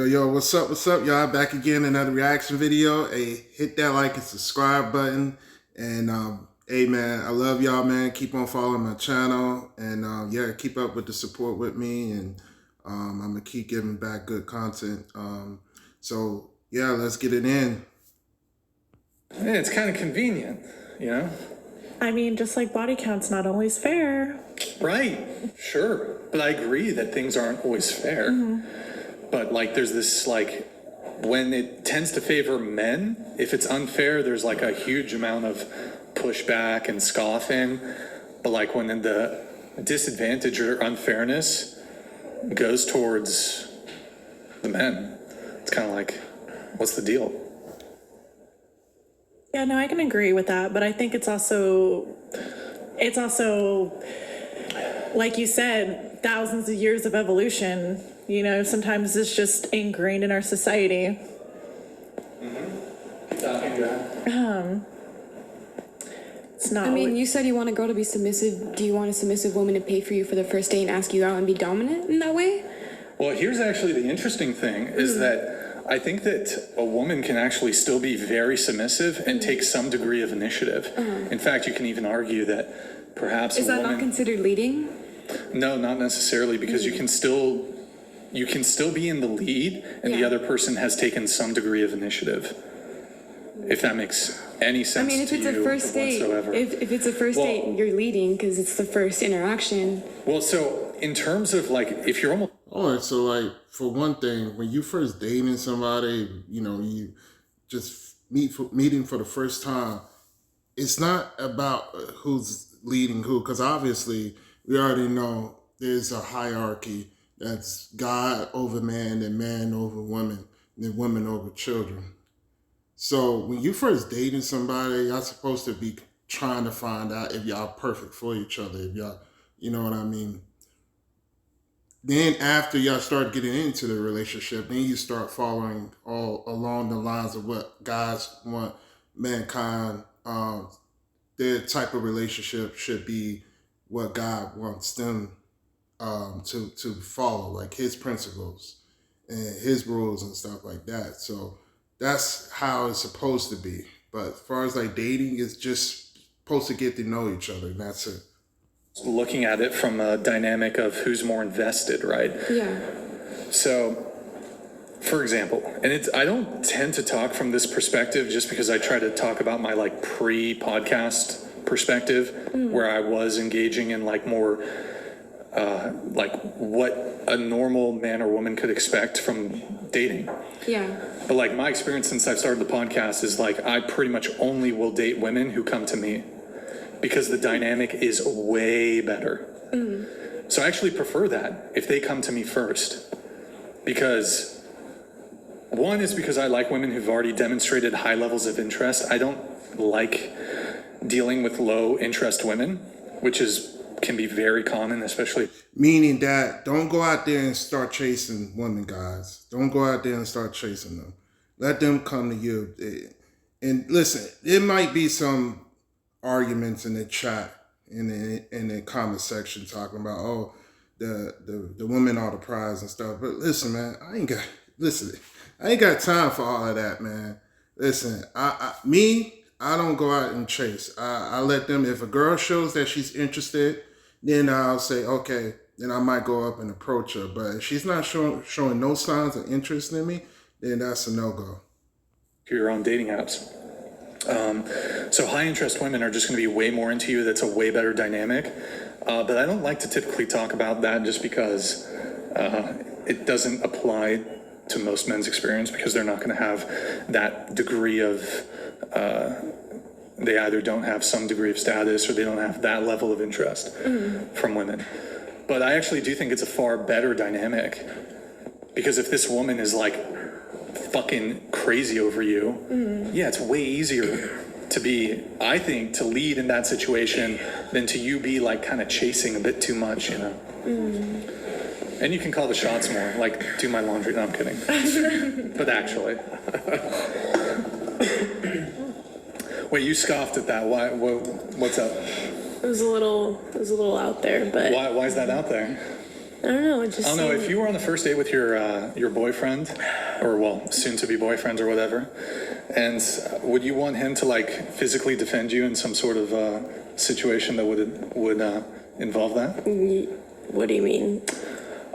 Yo, what's up, y'all? Back again, another reaction video. Hey, hit that like and subscribe button. And, hey, man, I love y'all, man. Keep on following my channel. And, yeah, keep up with the support with me. And I'm going to keep giving back good content. So, yeah, let's get it in. Yeah, it's kind of convenient, you know? I mean, just like body count's not always fair. Right, sure. But I agree that things aren't always fair. But, like, there's this, like, when it tends to favor men, if it's unfair, there's, like, a huge amount of pushback and scoffing. But, like, when the disadvantage or unfairness goes towards the men, it's kind of like, what's the deal? Yeah, no, I can agree with that, but I think it's also, like you said, thousands of years of evolution. You know, sometimes it's just ingrained in our society. It's not. I mean, you said you want a girl to be submissive. Do you want a submissive woman to pay for you for the first date and ask you out and be dominant in that way? Well, here's actually the interesting thing is that I think that a woman can actually still be very submissive and take some degree of initiative. In fact, you can even argue that perhaps Is that not considered leading? No, not necessarily, because you can still be in the lead and the other person has taken some degree of initiative. If that makes any sense. I mean, if it's a first date, if it's a first date, you're leading because it's the first interaction. Well, so in terms of like, if you're almost. All right, so like for one thing, when you first dating somebody, you know, you just meeting for the first time, it's not about who's leading who, because obviously we already know there's a hierarchy that's God over man and man over woman and women over children. So when you first dating somebody, y'all supposed to be trying to find out if y'all perfect for each other, if y'all, you know what I mean? Then after y'all start getting into the relationship, then you start following all along the lines of what guys want mankind, their type of relationship should be what God wants them to follow, like his principles and his rules and stuff like that. So that's how it's supposed to be. But as far as like dating, it's just supposed to get to know each other, and that's it. Looking at it from a dynamic of who's more invested, right? Yeah. So, for example, and I don't tend to talk from this perspective just because I try to talk about my like pre-podcast perspective where I was engaging in like more like what a normal man or woman could expect from dating. Yeah. But like my experience since I've started the podcast is like I pretty much only will date women who come to me because the dynamic is way better. So I actually prefer that if they come to me first, because one is because I like women who've already demonstrated high levels of interest. I don't like dealing with low interest women, which can be very common, especially. Meaning that don't go out there and start chasing women, guys. Don't go out there and start chasing them. Let them come to you. And listen, it might be some arguments in the chat, in the comment section, talking about, oh, the women are the prize and stuff. But listen, man, I ain't got time for all of that, man. Listen, I don't go out and chase. I let them, if a girl shows that she's interested, then I'll say, okay, then I might go up and approach her. But if she's not showing no signs of interest in me, then that's a no-go. You're on dating apps. So high interest women are just going to be way more into you. That's a way better dynamic. But I don't like to typically talk about that just because it doesn't apply to most men's experience, because they're not going to have that degree of, they either don't have some degree of status or they don't have that level of interest from women. But I actually do think it's a far better dynamic, because if this woman is like fucking crazy over you, yeah, it's way easier to be, I think, to lead in that situation than to you be like kind of chasing a bit too much, you know? And you can call the shots more, like do my laundry. No, I'm kidding. But actually. Wait, you scoffed at that. Why? What's up? It was a little out there, but Why is that out there? don't know. It just I don't know, seemed- if you were on the first date with your boyfriend, or well, soon to be boyfriend or whatever, and would you want him to like physically defend you in some sort of situation that would involve that? What do you mean?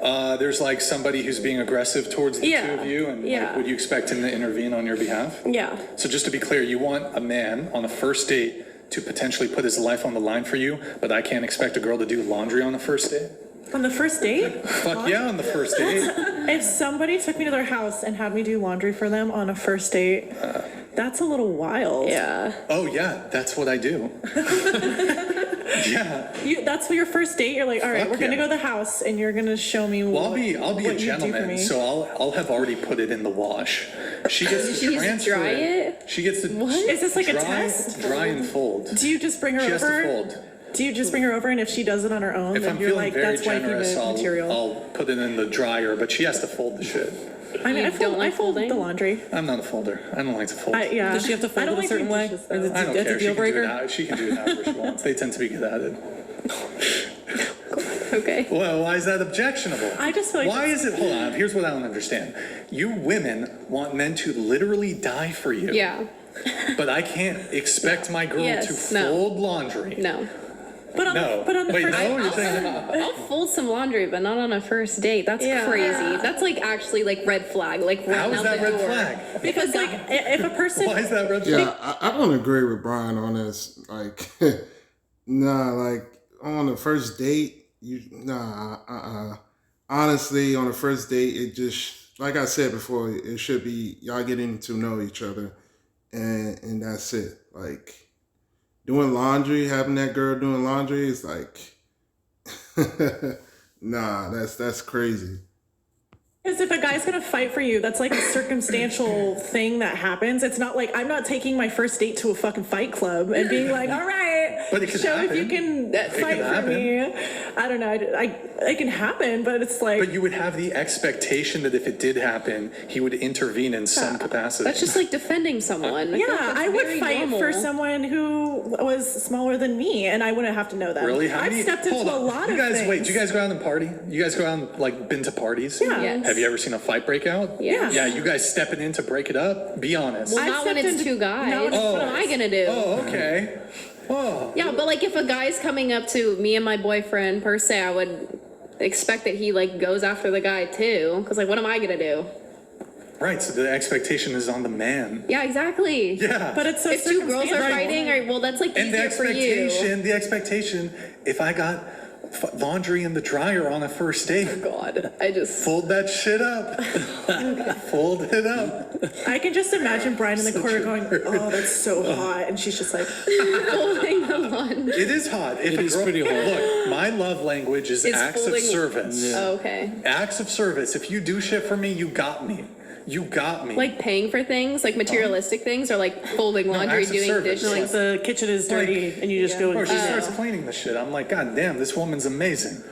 There's like somebody who's being aggressive towards the two of you, and like, would you expect him to intervene on your behalf? Yeah. So just to be clear, you want a man on a first date to potentially put his life on the line for you, but I can't expect a girl to do laundry on the first date? On the first date? Fuck yeah, on the first date. If somebody took me to their house and had me do laundry for them on a first date, that's a little wild. Yeah. Oh yeah, that's what I do. Yeah. That's for your first date. You're like, all right, Fuck we're gonna yeah. go to the house, and you're gonna show me. Well, I'll be what a you do for gentleman, me. so I'll have already put it in the wash. She gets to She needs to transfer dry it. it? She gets to Is this like a dry, test? dry and fold. Do you just bring her She has to over? fold. Do you just bring her over, and if she does it on her own, If then I'm you're feeling like, very that's wifey generous, material? I'll put it in the dryer, but she has to fold the shit. I mean, You don't like I fold folding? the laundry. I'm not a folder. I don't like to fold. Yeah. Does she have to I fold don't it a like certain doing way? dishes, Or though. is I don't that's care. a deal breaker? She can do it however she wants. They tend to be good at it. Okay. Well, why is that objectionable? I just feel like why is it? Hold on. Here's what I don't understand. You women want men to literally die for you. Yeah. But I can't expect my girl Yes. to No. fold laundry. No. But on No. the Wait, first no? You're saying I'll fold some laundry, but not on a first date. That's Yeah. crazy. That's like actually like red flag. Like how run is out that the red door. flag? because like if a person Why is that red flag? Yeah, I don't agree with Brian on this. Like, nah, like on the first date, honestly, on the first date, it just, like I said before, it should be y'all getting to know each other, and that's it. Like, doing laundry, having that girl doing laundry is like, nah, that's crazy. Because if a guy's gonna fight for you, that's like a circumstantial thing that happens. It's not like I'm not taking my first date to a fucking fight club and being like, all right, But it could show if you happen. can fight could for happen. me. I don't know. It can happen, but it's like But you would have the expectation that if it did happen, he would intervene in some capacity. That's just like defending someone. I feel like yeah, that's I would very fight normal. for someone who was smaller than me, and I wouldn't have to know that. Really? How I've many? stepped into Hold a on. lot you of guys, things. wait. Do you guys go out and party? You guys go out and like been to parties? Yeah. Yes. Have you ever seen a fight break out? Yeah. Yeah. You guys stepping in to break it up? Be honest. Well, I've not when stepped it's into- two guys. not when it's What two am I guys. gonna do? Oh, okay. Whoa. Yeah, but like if a guy's coming up to me and my boyfriend per se, I would expect that he like goes after the guy too. Because like, what am I gonna do? Right. So the expectation is on the man. Yeah, exactly. Yeah. But it's so If two girls are circumstantial. fighting, all right, well, that's like and the easier for you. expectation, if I got laundry in the dryer on a first date, God, I just fold that shit up. Fold it up. I can just imagine Brian in the corner going, "Oh, that's so hot," and she's just like, folding them on. It is hot. If It a is girl, pretty hot. Look, my love language is It's acts of folding- service. Oh, okay. Acts of service. If you do shit for me, you got me. You got me. Like paying for things, like materialistic things, or like folding laundry, acts of doing service. dishes. like the kitchen is dirty, Like- and you just go. Or And she starts cleaning the shit. I'm like, God damn, this woman's amazing.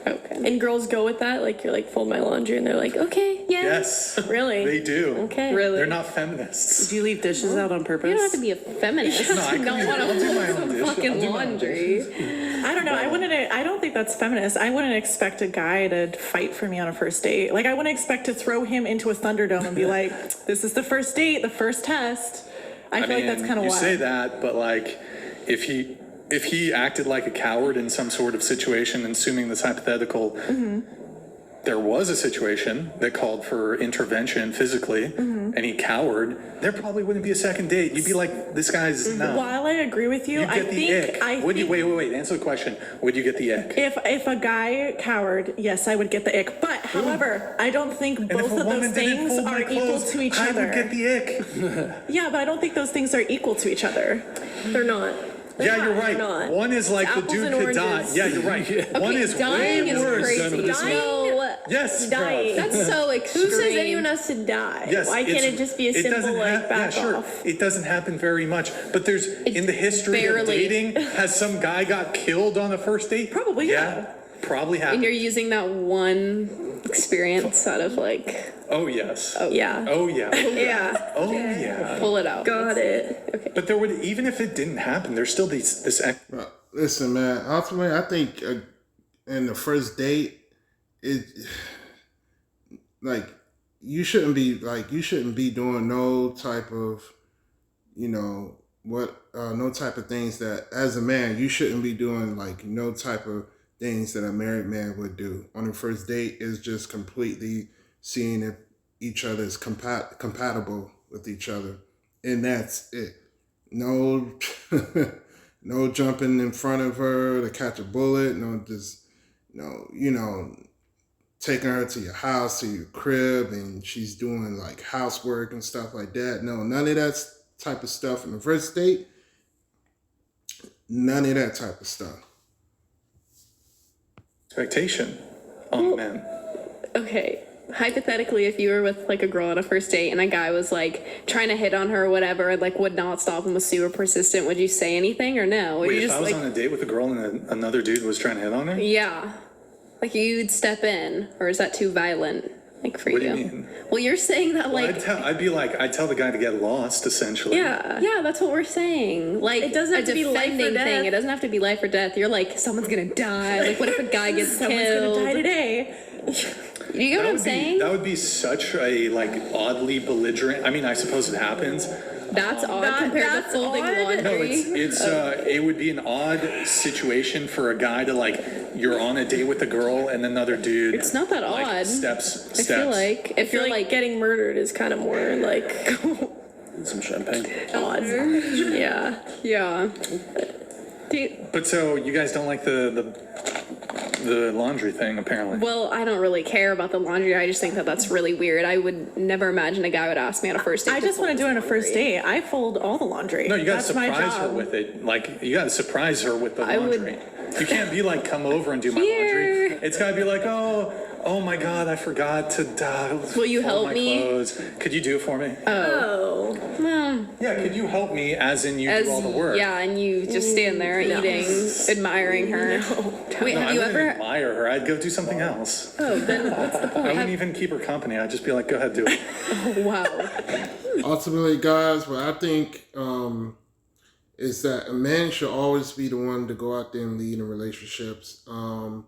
Okay. And girls go with that, like you're like fold my laundry, and they're like, okay, yeah, Yes. Really? They do. okay, Really? They're not feminists. Do you leave dishes out on purpose? You don't have to be a feminist. No, I to can not do- want I'll to do my fold own some dishes. I'll fucking do my own laundry. I don't know. I don't think that's feminist. I wouldn't expect a guy to fight for me on a first date. Like I wouldn't expect to throw him into a Thunderdome and be like, "This is the first date, the first test." I feel like that's kind of you wild. say that, but like, if he acted like a coward in some sort of situation, assuming this hypothetical, Mm-hmm. there was a situation that called for intervention physically, Mm-hmm. and he cowered, there probably wouldn't be a second date. You'd be like, this guy's no. While I agree with you, You'd I get the think ick. Would you wait? Answer the question. Would you get the ick? if a guy cowered, yes, I would get the ick. But however, I don't think And both if a of woman those didn't things fold my are equal clothes, to each I other. would get the ick. Yeah, but I don't think those things are equal to each other. they're not. They're Yeah, not, you're right. they're not. One is like It's the apples dude and could die. oranges. Yeah, you're right. One is dying way is worse. crazy. Dying. Yes, Dying. That's so extreme. Who says anyone has to die? Yes, Why can't it just be a it simple doesn't like back sure. off? It doesn't happen very much, but there's in the history of barely. dating, has some guy got killed on a first date? Probably, yeah. Probably And happened. you're using that one experience out of like, Oh yes. Yeah. Oh yeah. Yeah. Oh yeah. pull it out. Got it. But there would, even if it didn't happen, there's still this. Well, listen, man. Ultimately, I think and the first date, it like you shouldn't be doing no type of, you know, no type of things that as a man you shouldn't be doing, like no type of things that a married man would do on the first date. Is just completely seeing if each other is compatible with each other, and that's it. No no jumping in front of her to catch a bullet, no just no, taking her to your house, to your crib, and she's doing like housework and stuff like that. No, none of that type of stuff in the first date. None of that type of stuff. Expectation on men. Okay. Hypothetically, if you were with like a girl on a first date and a guy was like trying to hit on her or whatever, and like would not stop and was super persistent, would you say anything or no? Would Wait, you if just I was like, on a date with a girl and another dude was trying to hit on her? yeah, like you'd step in, or is that too violent? Like for What do you? you mean? Well, you're saying that Well, like. I'd tell the guy to get lost, essentially. Yeah, that's what we're saying. Like, It doesn't have a to be life or defending death. thing. It doesn't have to be life or death. You're like, someone's gonna die. Like, what if a guy gets Someone's killed? gonna die today. You get what I'm saying? That would be such a like oddly belligerent. I mean, I suppose it happens. That's odd compared to that's folding odd. laundry. No, it would be an odd situation for a guy to like. You're on a date with a girl and another dude. It's not that like, odd. Steps. I feel like if I feel you're like like getting murdered is kind of more like Some champagne. odd. Yeah. yeah. But so you guys don't like the laundry thing, apparently. Well, I don't really care about the laundry. I just think that that's really weird. I would never imagine a guy would ask me on a first date. I just want to do it on a first laundry. date. I fold all the laundry. No, you gotta That's my surprise her job. with it. Like you gotta surprise her with the I would- laundry. You can't be like, come over and do my Here. laundry. It's gotta be like, oh my God, I forgot to Will you fold help my me? clothes. Could you do it for me? Oh. Well, Yeah, could you help me? As in, you do all the work. yeah, and you just stand there eating, admiring her. Wait, No, have I you wouldn't ever? admire her. I'd go do something else. Oh, then what's the I point? wouldn't even keep her company. I'd just be like, go ahead, do it. Wow. Ultimately, guys, what I think is that a man should always be the one to go out there and lead in relationships. When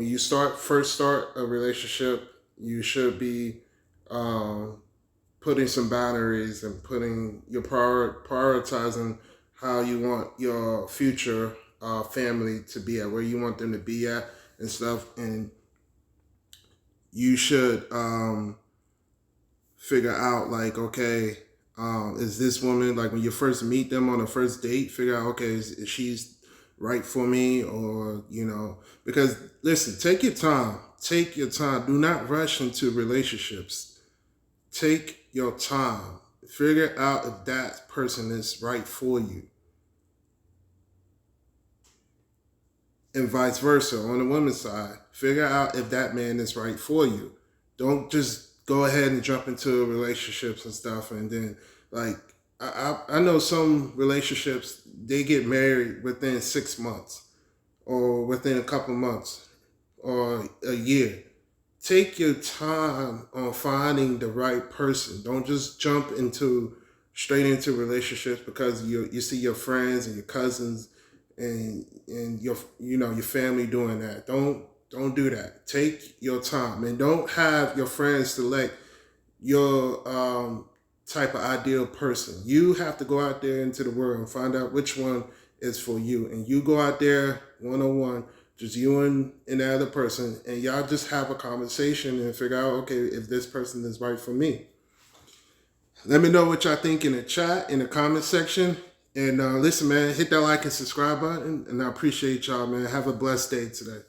you first start a relationship, you should be putting some boundaries and prioritizing how you want your future family to be at, where you want them to be at and stuff. And you should figure out like, okay, is this woman, like when you first meet them on a first date, figure out, okay, is she's right for me, or, because listen, take your time. Do not rush into relationships. Take your time. Figure out if that person is right for you. And vice versa, on the woman's side, figure out if that man is right for you. Don't just go ahead and jump into relationships and stuff, and then like I know some relationships, they get married within 6 months or within a couple months or a year. Take your time on finding the right person. Don't just jump straight into relationships because you see your friends and your cousins and your family doing that. Don't do that. Take your time, and don't have your friends select your type of ideal person. You have to go out there into the world and find out which one is for you. And you go out there one-on-one, just you and the other person, and y'all just have a conversation and figure out, okay, if this person is right for me. Let me know what y'all think in the chat, in the comment section. And listen, man, hit that like and subscribe button. And I appreciate y'all, man. Have a blessed day today.